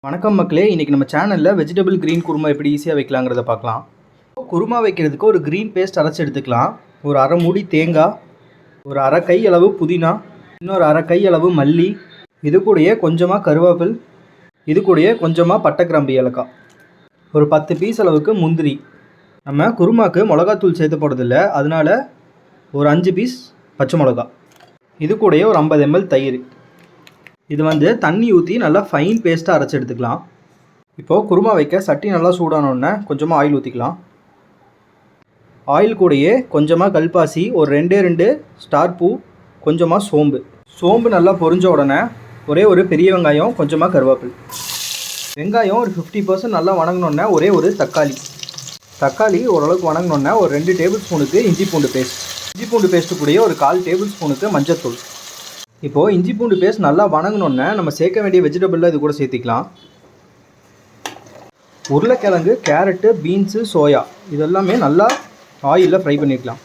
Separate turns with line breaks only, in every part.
வணக்கம் மக்களே, இன்றைக்கி நம்ம சேனலில் வெஜிடபிள் க்ரீன் குருமா எப்படி ஈஸியாக வைக்கலாங்கிறத பார்க்கலாம். குருமா வைக்கிறதுக்கு ஒரு க்ரீன் பேஸ்ட் அரைச்சி எடுத்துக்கலாம். ஒரு அரை மூடி தேங்காய், ஒரு அரை கை அளவு புதினா, இன்னொரு அரை கை அளவு மல்லி, இது கூடயே கொஞ்சமாக கருவேப்பில், இது கூடயே கொஞ்சமாக பட்டை கிராம்பு ஏலக்காய், ஒரு 10 பீஸ் அளவுக்கு முந்திரி. நம்ம குருமாவுக்கு மிளகாத்தூள் சேர்த்து போடுறதில்ல, அதனால் ஒரு 5 பீஸ் பச்சை மிளகா, இது கூடயே ஒரு 50 ml தயிர். இது தண்ணி ஊற்றி நல்லா ஃபைன் பேஸ்ட்டாக அரைச்சி எடுத்துக்கலாம். இப்போது குருமா வைக்க சட்டி நல்லா சூடானோடனே கொஞ்சமாக ஆயில் ஊற்றிக்கலாம். ஆயில் கூடயே கொஞ்சமாக கல்பாசி, ஒரு 2 ஸ்டார் பூ, கொஞ்சமாக சோம்பு நல்லா பொரிஞ்ச உடனே ஒரே ஒரு பெரிய வெங்காயம், கொஞ்சமாக கருவேப்பில். வெங்காயம் ஒரு 50% நல்லா வணங்கினோடனே ஒரே ஒரு தக்காளி ஓரளவுக்கு வணங்கினோடனே ஒரு 2 டேபிள் ஸ்பூனுக்கு இஞ்சி பூண்டு பேஸ்ட்டு கூடயே ஒரு 1/4 டேபிள் ஸ்பூனுக்கு மஞ்சத்தூள். இப்போது இஞ்சி பூண்டு பேஸ்ட் நல்லா வணங்கினோடனே நம்ம சேர்க்க வேண்டிய வெஜிடபிளில் இது கூட சேர்த்திக்கலாம். உருளைக்கிழங்கு, கேரட்டு, பீன்ஸு, சோயா இதெல்லாமே நல்லா ஆயிலில் ஃப்ரை பண்ணிக்கலாம்.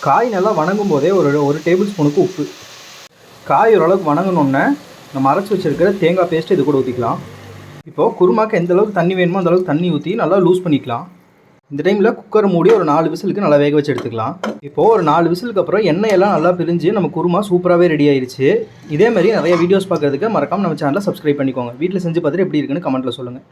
காய் நல்லா வணங்கும் போதே ஒரு டேபிள் ஸ்பூனுக்கு உப்பு. காய் ஓரளவுக்கு வணங்கினோடனே நம்ம அரைச்சி வச்சுருக்கிற தேங்காய் பேஸ்ட்டு இது கூட ஊற்றிக்கலாம். இப்போது குருமாக்கு எந்த அளவுக்கு தண்ணி வேணுமோ அந்த அளவுக்கு தண்ணி ஊற்றி நல்லா லூஸ் பண்ணிக்கலாம். இந்த டைமில் குக்கரை மூடி ஒரு 4 விசிலுக்கு நல்லா வேக வச்சு எடுத்துக்கலாம். இப்போது ஒரு 4 விசிலுக்கு அப்புறம் எண்ணெயெல்லாம் நல்லா பிரிஞ்சு நம்ம குருமா சூப்பராகவே ரெடி ஆயிடுச்சு. இதே மாதிரி நிறைய வீடியோஸ் பார்க்குறதுக்கு மறக்காமல் நம்ம சேனலை சப்ஸ்கிரைப் பண்ணிக்கோங்க. வீட்டில் செஞ்சு பார்த்துட்டு எப்படி இருக்குன்னு கமெண்ட்டில் சொல்லுங்கள்.